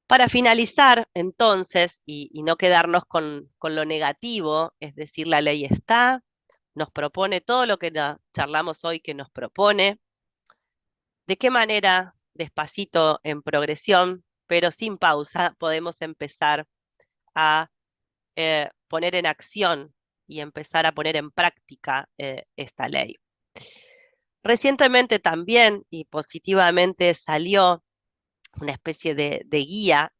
Para finalizar, entonces, y no quedarnos con lo negativo, es decir, la ley está, nos propone todo lo que charlamos hoy que nos propone, de qué manera, despacito, en progresión, pero sin pausa, podemos empezar a poner en acción y empezar a poner en práctica esta ley. Recientemente también y positivamente salió una especie de guía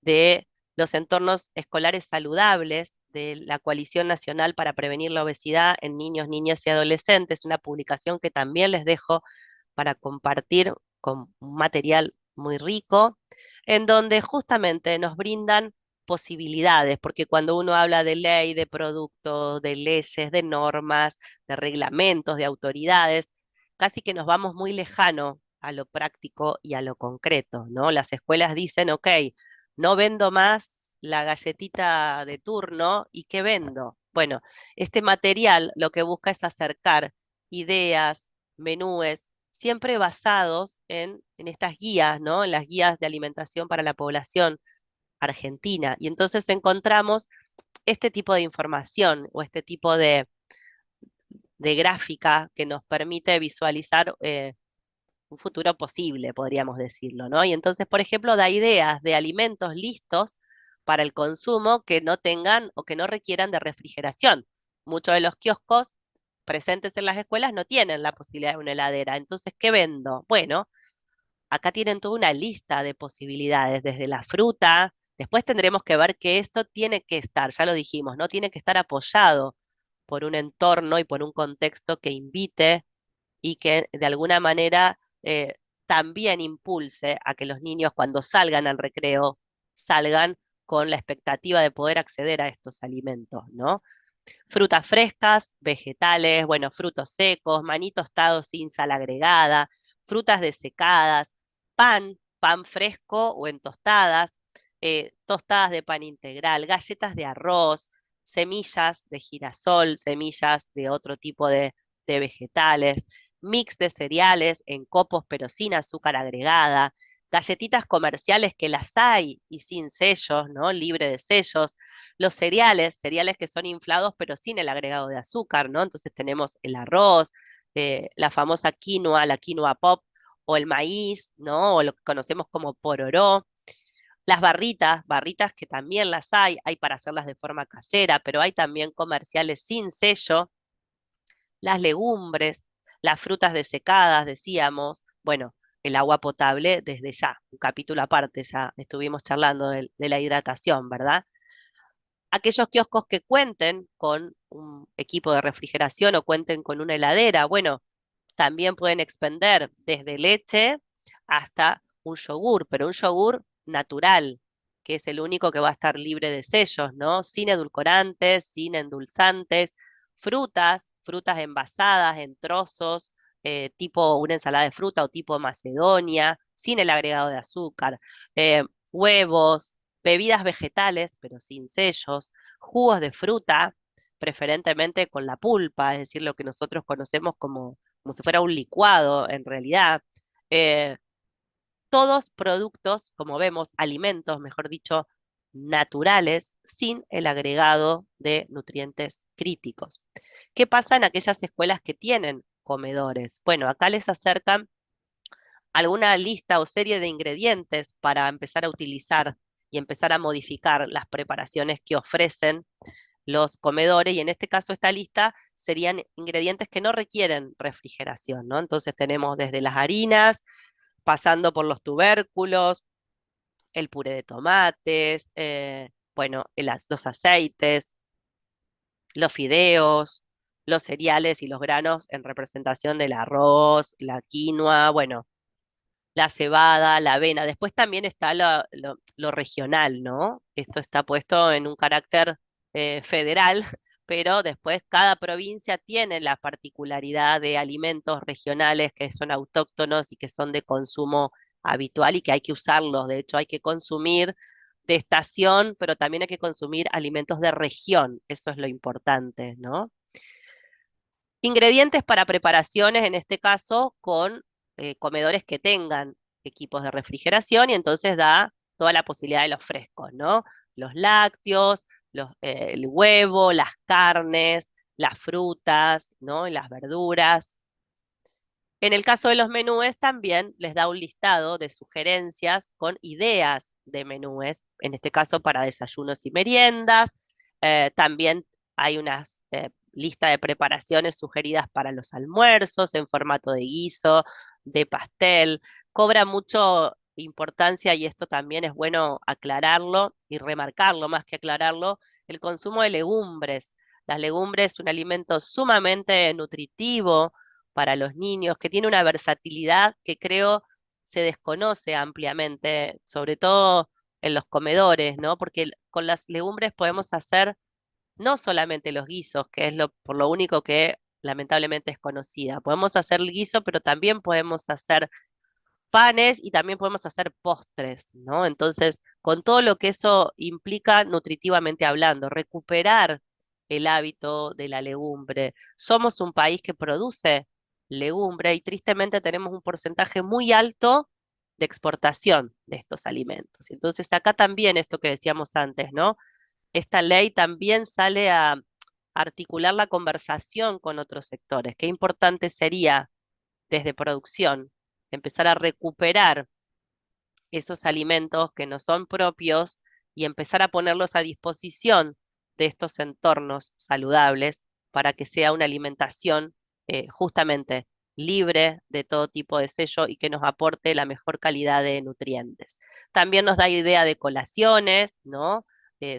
de los entornos escolares saludables de la Coalición Nacional para Prevenir la Obesidad en Niños, Niñas y Adolescentes, una publicación que también les dejo para compartir con un material muy rico, en donde justamente nos brindan posibilidades, porque cuando uno habla de ley, de productos, de leyes, de normas, de reglamentos, de autoridades, casi que nos vamos muy lejano a lo práctico y a lo concreto, ¿no? Las escuelas dicen, ok, no vendo más la galletita de turno, ¿y qué vendo? Bueno, este material lo que busca es acercar ideas, menúes, siempre basados en estas guías, ¿no? En las guías de alimentación para la población argentina. Y entonces encontramos este tipo de información o este tipo de gráfica que nos permite visualizar un futuro posible, podríamos decirlo, ¿no? Y entonces, por ejemplo, da ideas de alimentos listos para el consumo que no tengan o que no requieran de refrigeración. Muchos de los kioscos presentes en las escuelas no tienen la posibilidad de una heladera. Entonces, ¿qué vendo? Bueno, acá tienen toda una lista de posibilidades, desde la fruta. Después tendremos que ver que esto tiene que estar, ya lo dijimos, ¿no? Tiene que estar apoyado por un entorno y por un contexto que invite y que de alguna manera también impulse a que los niños cuando salgan al recreo salgan con la expectativa de poder acceder a estos alimentos, ¿no? Frutas frescas, vegetales, bueno, frutos secos, maní tostado sin sal agregada, frutas desecadas, pan fresco o en tostadas, tostadas de pan integral, galletas de arroz, semillas de girasol, semillas de otro tipo de vegetales, mix de cereales en copos pero sin azúcar agregada, galletitas comerciales que las hay y sin sellos, ¿no? Libre de sellos, los cereales, cereales que son inflados pero sin el agregado de azúcar, ¿no? Entonces tenemos el arroz, la famosa quinoa, la quinoa pop, o el maíz, ¿no? O lo que conocemos como pororó. Las barritas que también las hay para hacerlas de forma casera, pero hay también comerciales sin sello, las legumbres, las frutas desecadas, decíamos, bueno, el agua potable desde ya, un capítulo aparte, ya estuvimos charlando de la hidratación, ¿verdad? Aquellos kioscos que cuenten con un equipo de refrigeración o cuenten con una heladera, bueno, también pueden expender desde leche hasta un yogur, pero un yogur natural, que es el único que va a estar libre de sellos, ¿no? Sin edulcorantes, sin endulzantes, frutas envasadas en trozos, tipo una ensalada de fruta o tipo macedonia, sin el agregado de azúcar, huevos, bebidas vegetales, pero sin sellos, jugos de fruta, preferentemente con la pulpa, es decir, lo que nosotros conocemos como si fuera un licuado en realidad. Eh, Todos productos, como vemos, alimentos, mejor dicho, naturales, sin el agregado de nutrientes críticos. ¿Qué pasa en aquellas escuelas que tienen comedores? Bueno, acá les acercan alguna lista o serie de ingredientes para empezar a utilizar y empezar a modificar las preparaciones que ofrecen los comedores, y en este caso esta lista serían ingredientes que no requieren refrigeración, ¿no? Entonces tenemos desde las harinas, pasando por los tubérculos, el puré de tomates, bueno, los aceites, los fideos, los cereales y los granos en representación del arroz, la quinoa, bueno, la cebada, la avena. Después también está lo regional, ¿no? Esto está puesto en un carácter federal, pero después cada provincia tiene la particularidad de alimentos regionales que son autóctonos y que son de consumo habitual y que hay que usarlos. De hecho, hay que consumir de estación, pero también hay que consumir alimentos de región. Eso es lo importante, ¿no? Ingredientes para preparaciones, en este caso, con comedores que tengan equipos de refrigeración y entonces da toda la posibilidad de los frescos, ¿no? Los lácteos, el huevo, las carnes, las frutas, ¿no? Y las verduras. En el caso de los menúes también les da un listado de sugerencias con ideas de menúes, en este caso para desayunos y meriendas. También hay una lista de preparaciones sugeridas para los almuerzos en formato de guiso, de pastel. Cobra mucho importancia, y esto también es bueno aclararlo y remarcarlo más que aclararlo, el consumo de legumbres. Las legumbres es un alimento sumamente nutritivo para los niños, que tiene una versatilidad que creo se desconoce ampliamente, sobre todo en los comedores, ¿no? Porque con las legumbres podemos hacer no solamente los guisos, que es por lo único que lamentablemente es conocida. Podemos hacer el guiso, pero también podemos hacer panes y también podemos hacer postres, ¿no? Entonces, con todo lo que eso implica nutritivamente hablando, recuperar el hábito de la legumbre. Somos un país que produce legumbre y tristemente tenemos un porcentaje muy alto de exportación de estos alimentos. Entonces, acá también esto que decíamos antes, ¿no? Esta ley también sale a articular la conversación con otros sectores. Qué importante sería desde producción empezar a recuperar esos alimentos que no son propios y empezar a ponerlos a disposición de estos entornos saludables para que sea una alimentación justamente libre de todo tipo de sello y que nos aporte la mejor calidad de nutrientes. También nos da idea de colaciones, ¿no?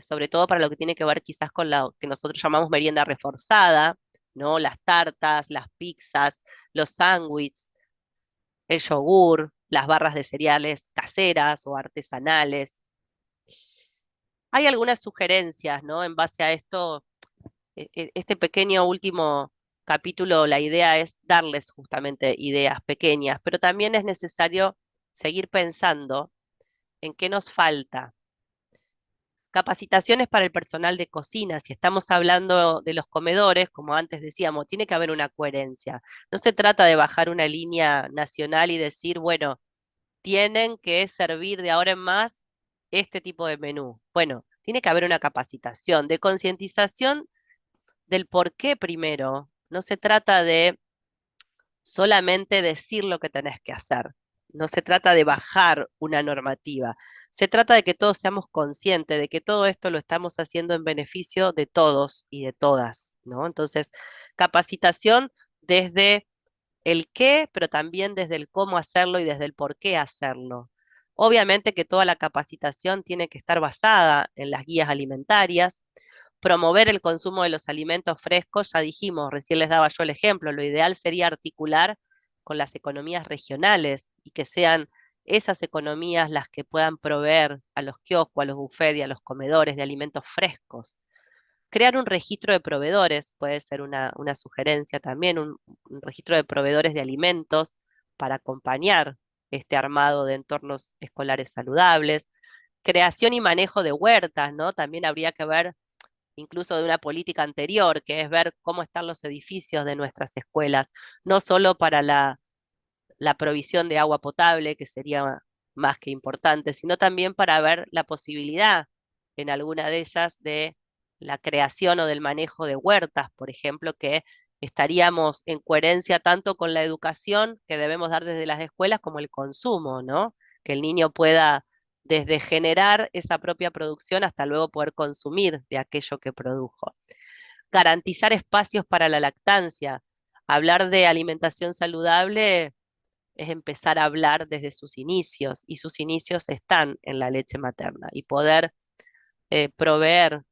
Sobre todo para lo que tiene que ver quizás con lo que nosotros llamamos merienda reforzada, ¿no? Las tartas, las pizzas, los sándwiches, el yogur, las barras de cereales caseras o artesanales. Hay algunas sugerencias, ¿no? En base a esto, este pequeño último capítulo, la idea es darles justamente ideas pequeñas, pero también es necesario seguir pensando en qué nos falta. Capacitaciones para el personal de cocina, si estamos hablando de los comedores, como antes decíamos, tiene que haber una coherencia. No se trata de bajar una línea nacional y decir, bueno, tienen que servir de ahora en más este tipo de menú. Bueno, tiene que haber una capacitación de concientización del por qué primero. No se trata de solamente decir lo que tenés que hacer. No se trata de bajar una normativa. Se trata de que todos seamos conscientes de que todo esto lo estamos haciendo en beneficio de todos y de todas, ¿no? Entonces, capacitación desde el qué, pero también desde el cómo hacerlo y desde el por qué hacerlo. Obviamente que toda la capacitación tiene que estar basada en las guías alimentarias, promover el consumo de los alimentos frescos, ya dijimos, recién les daba yo el ejemplo, lo ideal sería articular con las economías regionales y que sean esas economías las que puedan proveer a los kioscos, a los bufetes y a los comedores de alimentos frescos. Crear un registro de proveedores puede ser una sugerencia también, un registro de proveedores de alimentos para acompañar este armado de entornos escolares saludables. Creación y manejo de huertas, ¿no? También habría que ver incluso de una política anterior, que es ver cómo están los edificios de nuestras escuelas, no solo para la provisión de agua potable, que sería más que importante, sino también para ver la posibilidad en alguna de ellas de la creación o del manejo de huertas, por ejemplo, que estaríamos en coherencia tanto con la educación que debemos dar desde las escuelas como el consumo, ¿no? Que el niño pueda desde generar esa propia producción hasta luego poder consumir de aquello que produjo. Garantizar espacios para la lactancia. Hablar de alimentación saludable es empezar a hablar desde sus inicios, y sus inicios están en la leche materna, y poder proveer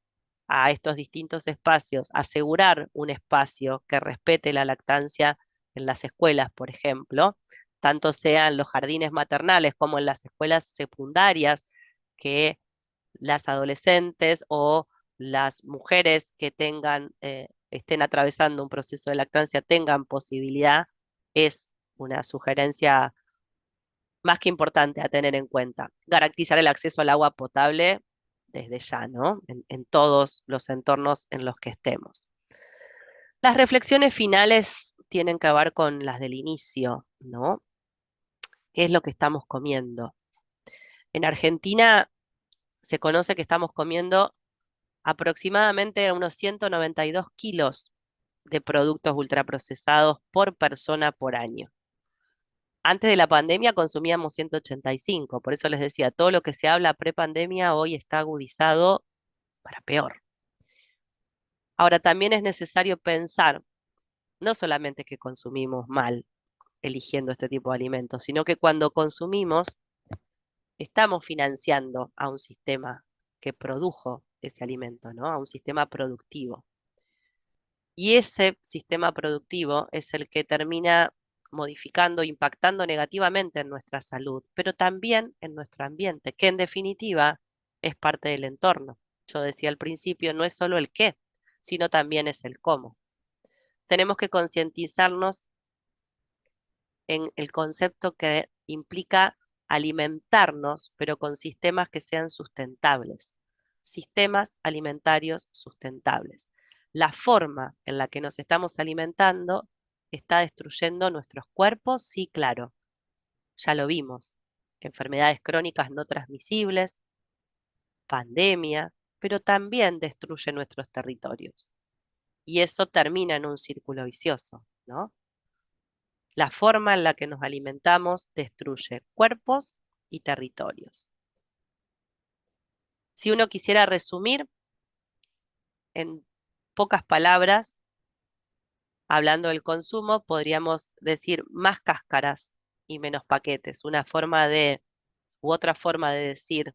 a estos distintos espacios, asegurar un espacio que respete la lactancia en las escuelas, por ejemplo, tanto sean los jardines maternales como en las escuelas secundarias, que las adolescentes o las mujeres que estén atravesando un proceso de lactancia tengan posibilidad, es una sugerencia más que importante a tener en cuenta. Garantizar el acceso al agua potable desde ya, ¿no? En todos los entornos en los que estemos. Las reflexiones finales tienen que ver con las del inicio, ¿no? ¿Qué es lo que estamos comiendo? En Argentina se conoce que estamos comiendo aproximadamente unos 192 kilos de productos ultraprocesados por persona por año. Antes de la pandemia consumíamos 185, por eso les decía, todo lo que se habla prepandemia hoy está agudizado para peor. Ahora, también es necesario pensar, no solamente que consumimos mal eligiendo este tipo de alimentos, sino que cuando consumimos estamos financiando a un sistema que produjo ese alimento, ¿no? A un sistema productivo. Y ese sistema productivo es el que termina modificando, impactando negativamente en nuestra salud, pero también en nuestro ambiente, que en definitiva es parte del entorno. Yo decía al principio, no es solo el qué, sino también es el cómo. Tenemos que concientizarnos en el concepto que implica alimentarnos, pero con sistemas que sean sustentables. Sistemas alimentarios sustentables. La forma en la que nos estamos alimentando está destruyendo nuestros cuerpos, sí, claro, ya lo vimos. Enfermedades crónicas no transmisibles, pandemia, pero también destruye nuestros territorios. Y eso termina en un círculo vicioso, ¿no? La forma en la que nos alimentamos destruye cuerpos y territorios. Si uno quisiera resumir en pocas palabras, hablando del consumo, podríamos decir más cáscaras y menos paquetes. U otra forma de decir,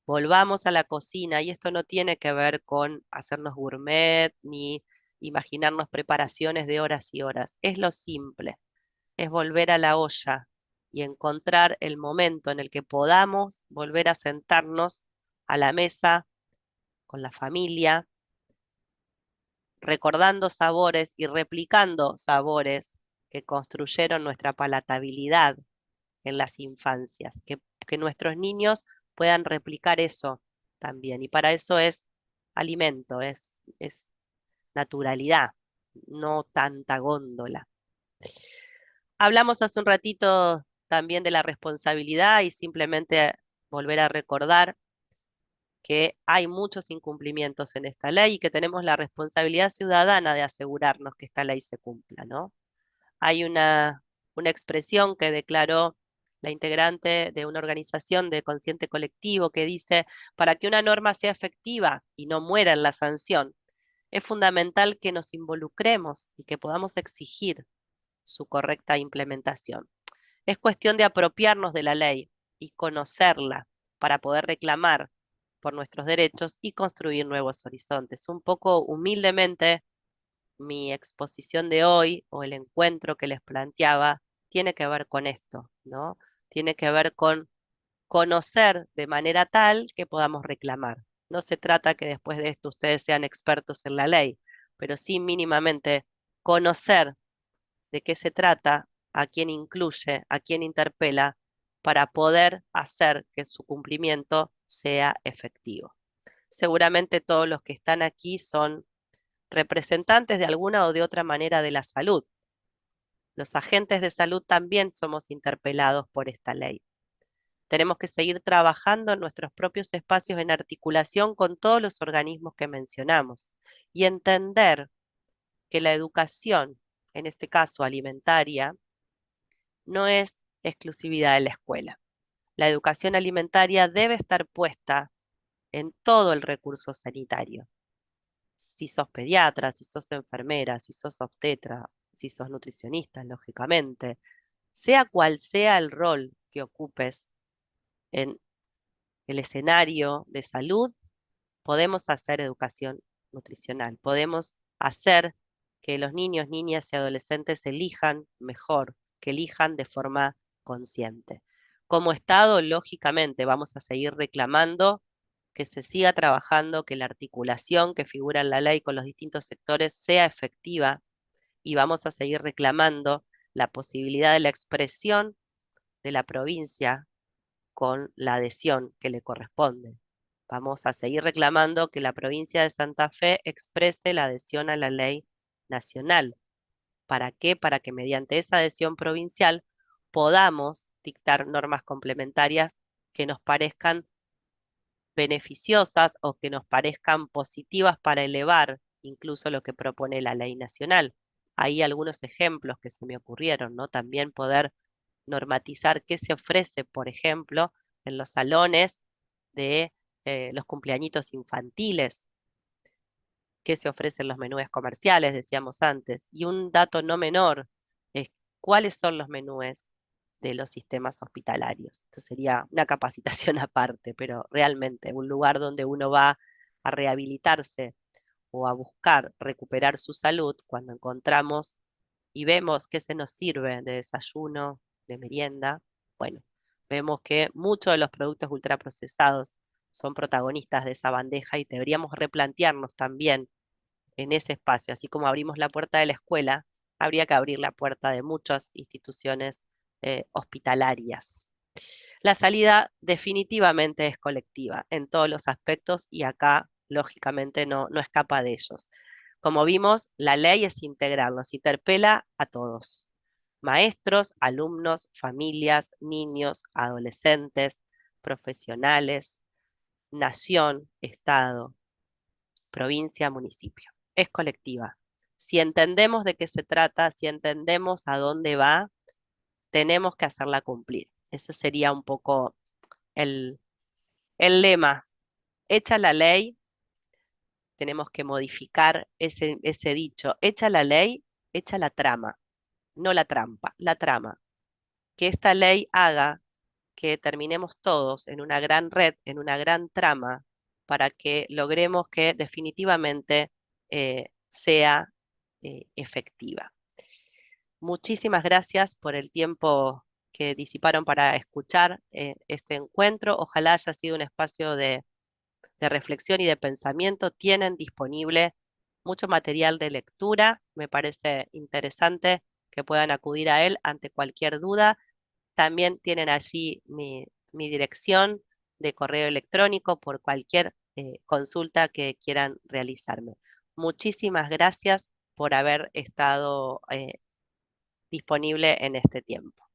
volvamos a la cocina, y esto no tiene que ver con hacernos gourmet ni imaginarnos preparaciones de horas y horas. Es lo simple. Es volver a la olla y encontrar el momento en el que podamos volver a sentarnos a la mesa con la familia, recordando sabores y replicando sabores que construyeron nuestra palatabilidad en las infancias, que nuestros niños puedan replicar eso también. Y para eso es alimento, es naturalidad, no tanta góndola. Hablamos hace un ratito también de la responsabilidad y simplemente volver a recordar que hay muchos incumplimientos en esta ley y que tenemos la responsabilidad ciudadana de asegurarnos que esta ley se cumpla, ¿no? Hay una expresión que declaró la integrante de una organización de consciente colectivo que dice, para que una norma sea efectiva y no muera en la sanción, es fundamental que nos involucremos y que podamos exigir su correcta implementación. Es cuestión de apropiarnos de la ley y conocerla para poder reclamar por nuestros derechos y construir nuevos horizontes. Un poco humildemente, mi exposición de hoy o el encuentro que les planteaba tiene que ver con esto, ¿no? Tiene que ver con conocer de manera tal que podamos reclamar. No se trata que después de esto ustedes sean expertos en la ley, pero sí mínimamente conocer de qué se trata, a quién incluye, a quién interpela, para poder hacer que su cumplimiento sea efectivo. Seguramente todos los que están aquí son representantes de alguna o de otra manera de la salud. Los agentes de salud también somos interpelados por esta ley. Tenemos que seguir trabajando en nuestros propios espacios en articulación con todos los organismos que mencionamos y entender que la educación, en este caso alimentaria, no es exclusividad de la escuela. La educación alimentaria debe estar puesta en todo el recurso sanitario. Si sos pediatra, si sos enfermera, si sos obstetra, si sos nutricionista, lógicamente, sea cual sea el rol que ocupes en el escenario de salud, podemos hacer educación nutricional, podemos hacer que los niños, niñas y adolescentes elijan mejor, que elijan de forma consciente. Como Estado, lógicamente, vamos a seguir reclamando que se siga trabajando, que la articulación que figura en la ley con los distintos sectores sea efectiva y vamos a seguir reclamando la posibilidad de la expresión de la provincia con la adhesión que le corresponde. Vamos a seguir reclamando que la provincia de Santa Fe exprese la adhesión a la ley nacional. ¿Para qué? Para que mediante esa adhesión provincial podamos dictar normas complementarias que nos parezcan beneficiosas o que nos parezcan positivas para elevar incluso lo que propone la ley nacional. Hay algunos ejemplos que se me ocurrieron, ¿no? También poder normatizar qué se ofrece, por ejemplo, en los salones de los cumpleañitos infantiles, qué se ofrece en los menúes comerciales, decíamos antes. Y un dato no menor es cuáles son los menúes de los sistemas hospitalarios. Esto sería una capacitación aparte, pero realmente un lugar donde uno va a rehabilitarse o a buscar recuperar su salud cuando encontramos y vemos qué se nos sirve de desayuno, de merienda, bueno, vemos que muchos de los productos ultraprocesados son protagonistas de esa bandeja y deberíamos replantearnos también en ese espacio, así como abrimos la puerta de la escuela, habría que abrir la puerta de muchas instituciones hospitalarias. La salida definitivamente es colectiva en todos los aspectos y acá, lógicamente, no escapa de ellos. Como vimos, la ley es integral, nos interpela a todos. Maestros, alumnos, familias, niños, adolescentes, profesionales, nación, Estado, provincia, municipio. Es colectiva. Si entendemos de qué se trata, si entendemos a dónde va, tenemos que hacerla cumplir. Ese sería un poco el, el lema. Hecha la ley, tenemos que modificar ese dicho. Hecha la ley, hecha la trama, no la trampa, la trama. Que esta ley haga que terminemos todos en una gran red, en una gran trama, para que logremos que definitivamente sea efectiva. Muchísimas gracias por el tiempo que disiparon para escuchar este encuentro. Ojalá haya sido un espacio de reflexión y de pensamiento. Tienen disponible mucho material de lectura. Me parece interesante que puedan acudir a él ante cualquier duda. También tienen allí mi dirección de correo electrónico por cualquier consulta que quieran realizarme. Muchísimas gracias por haber estado disponible en este tiempo.